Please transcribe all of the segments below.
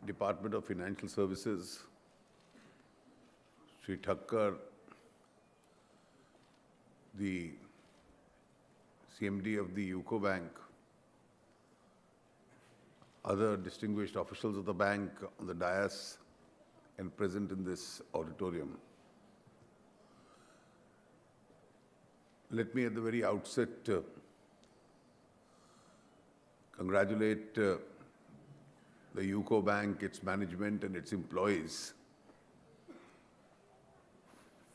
Department of Financial Services, Shri Thakkar, the CMD of the UCO Bank, other distinguished officials of the bank on the dais and present in this auditorium. Let me at the very outset congratulate the UCO Bank, its management and its employees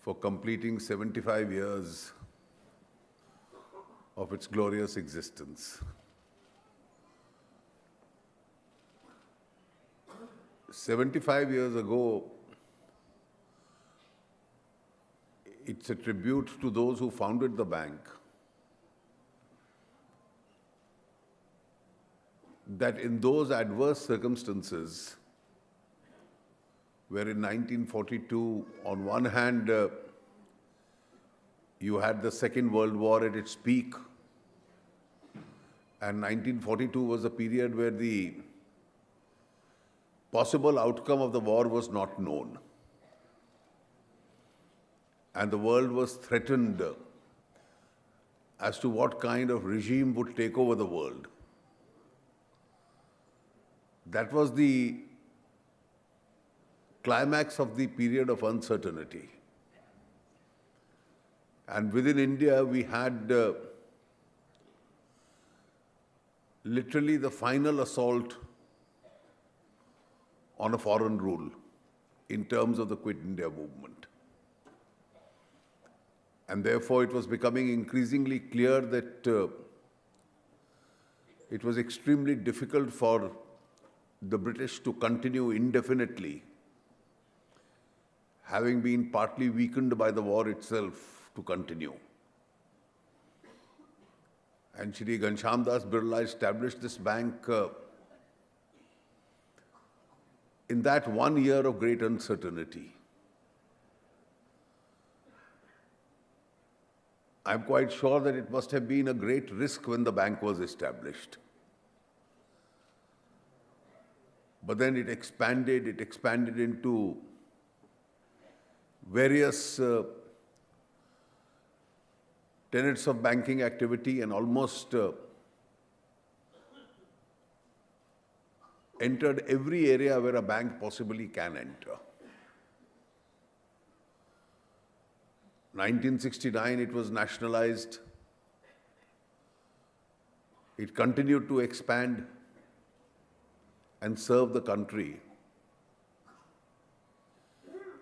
for completing 75 years of its glorious existence. 75 years ago, it's a tribute to those who founded the bank that in those adverse circumstances, where in 1942, on one hand, you had the Second World War at its peak, and 1942 was a period where the possible outcome of the war was not known. And the world was threatened as to what kind of regime would take over the world. That was the climax of the period of uncertainty. And within India, we had literally the final assault on a foreign rule in terms of the Quit India movement. And therefore, it was becoming increasingly clear that it was extremely difficult for the British to continue indefinitely, having been partly weakened by the war itself, to continue. And Shri Ghanshyam Das Birla established this bank in that 1 year of great uncertainty. I'm quite sure that it must have been a great risk when the bank was established. But then it expanded into various tenets of banking activity and almost entered every area where a bank possibly can enter. 1969, it was nationalized. It continued to expand and serve the country.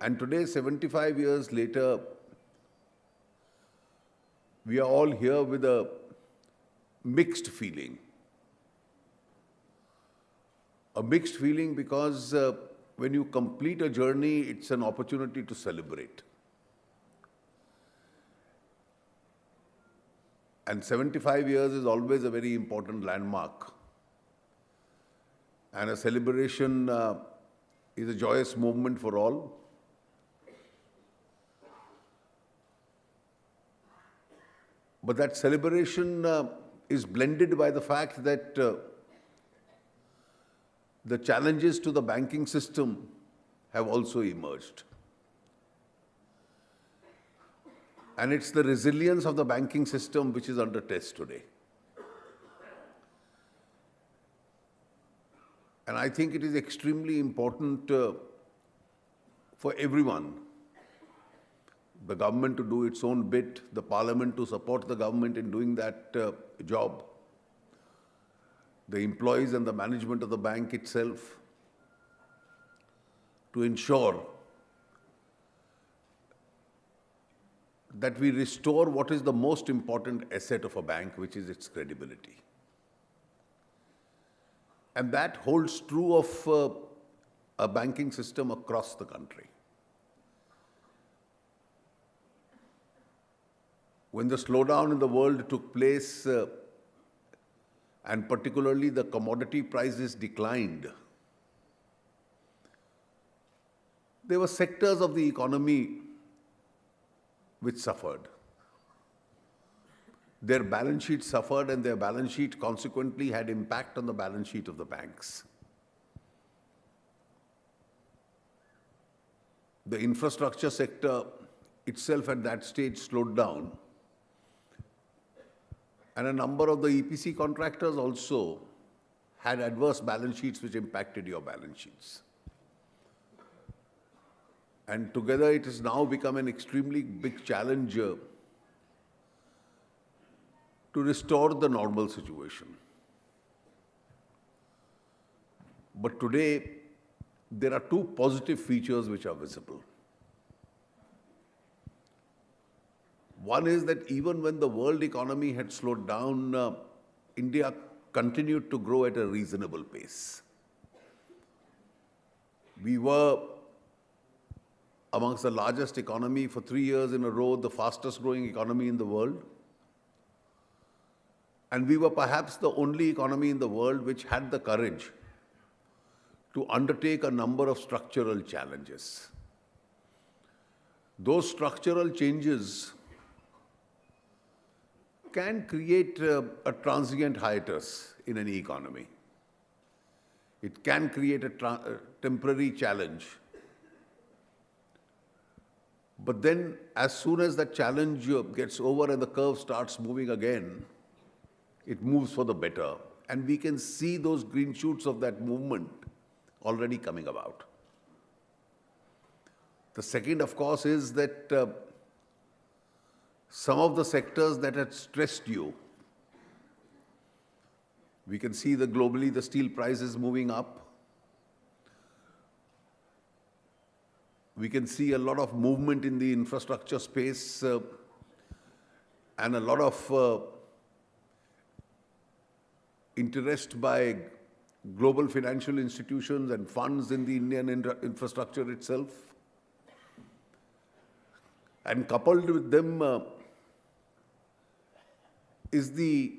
And today, 75 years later, we are all here with a mixed feeling. A mixed feeling because when you complete a journey, it's an opportunity to celebrate. And 75 years is always a very important landmark. And a celebration is a joyous moment for all. But that celebration is blended by the fact that the challenges to the banking system have also emerged. And it's the resilience of the banking system which is under test today. And I think it is extremely important for everyone, the government to do its own bit, the parliament to support the government in doing that job, the employees and the management of the bank itself, to ensure that we restore what is the most important asset of a bank, which is its credibility. And that holds true of a banking system across the country. When the slowdown in the world took place, and particularly the commodity prices declined, there were sectors of the economy which suffered. Their balance sheet suffered, and their balance sheet consequently had impact on the balance sheet of the banks. The infrastructure sector itself at that stage slowed down, and a number of the EPC contractors also had adverse balance sheets which impacted your balance sheets. And together it has now become an extremely big challenge to restore the normal situation. But today, there are two positive features which are visible. One is that even when the world economy had slowed down, India continued to grow at a reasonable pace. We were amongst the largest economy for 3 years in a row, the fastest growing economy in the world. And we were perhaps the only economy in the world which had the courage to undertake a number of structural challenges. Those structural changes can create a transient hiatus in any economy. It can create a temporary challenge. But then, as soon as that challenge gets over and the curve starts moving again, it moves for the better. And we can see those green shoots of that movement already coming about. The second, of course, is that some of the sectors that had stressed you, we can see that globally the steel prices moving up. We can see a lot of movement in the infrastructure space and a lot of interest by global financial institutions and funds in the Indian infrastructure itself. And coupled with them is the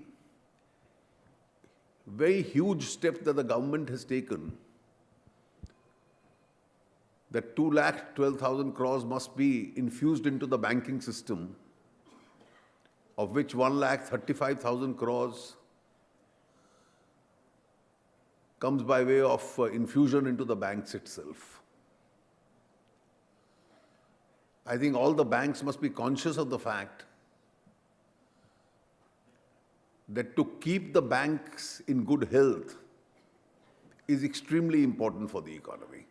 very huge step that the government has taken, that 2,12,000 crores must be infused into the banking system, of which 1,35,000 crores comes by way of infusion into the banks itself. I think all the banks must be conscious of the fact that to keep the banks in good health is extremely important for the economy.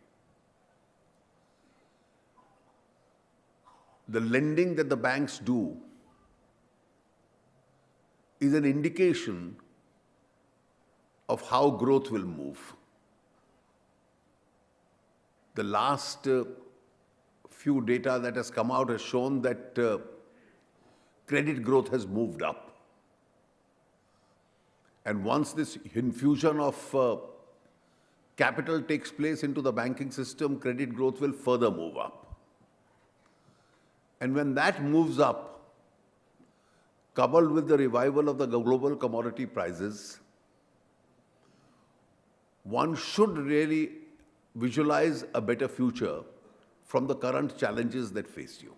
The lending that the banks do is an indication of how growth will move. The last few data that has come out has shown that credit growth has moved up. And once this infusion of capital takes place into the banking system, credit growth will further move up. And when that moves up, coupled with the revival of the global commodity prices, one should really visualize a better future from the current challenges that face you.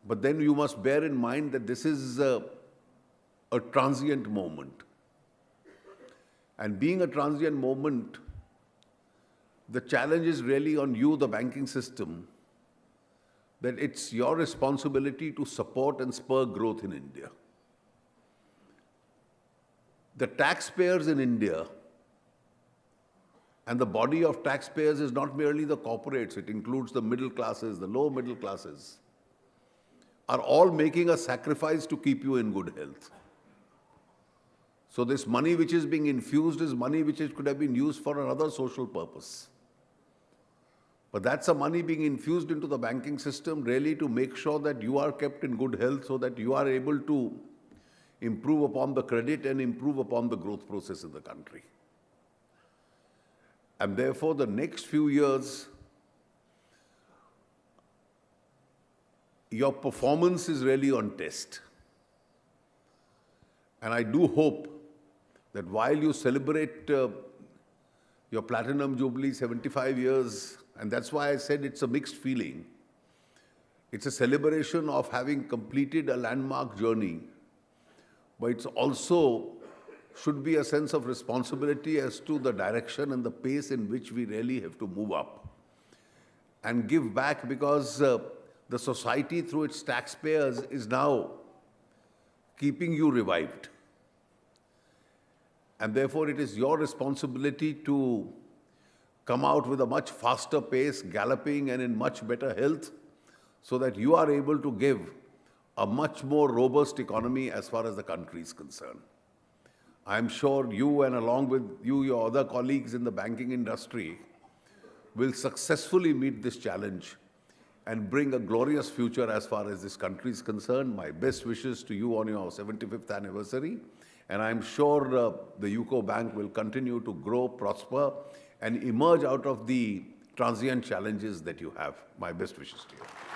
But then you must bear in mind that this is a transient moment. And being a transient moment, the challenge is really on you, the banking system, that it's your responsibility to support and spur growth in India. The taxpayers in India, and the body of taxpayers is not merely the corporates, it includes the middle classes, the low middle classes, are all making a sacrifice to keep you in good health. So this money which is being infused is money which could have been used for another social purpose. But that's a money being infused into the banking system really to make sure that you are kept in good health so that you are able to improve upon the credit and improve upon the growth process in the country. And therefore, the next few years, your performance is really on test. And I do hope that while you celebrate your Platinum Jubilee 75 years, and that's why I said it's a mixed feeling. It's a celebration of having completed a landmark journey, but it's also should be a sense of responsibility as to the direction and the pace in which we really have to move up. and give back, because the society through its taxpayers is now keeping you revived. And therefore it is your responsibility to come out with a much faster pace, galloping and in much better health, so that you are able to give a much more robust economy as far as the country is concerned. I'm sure you, and along with you, your other colleagues in the banking industry, will successfully meet this challenge and bring a glorious future as far as this country is concerned. My best wishes to you on your 75th anniversary. And I'm sure the UCO Bank will continue to grow, prosper, and emerge out of the transient challenges that you have. My best wishes to you.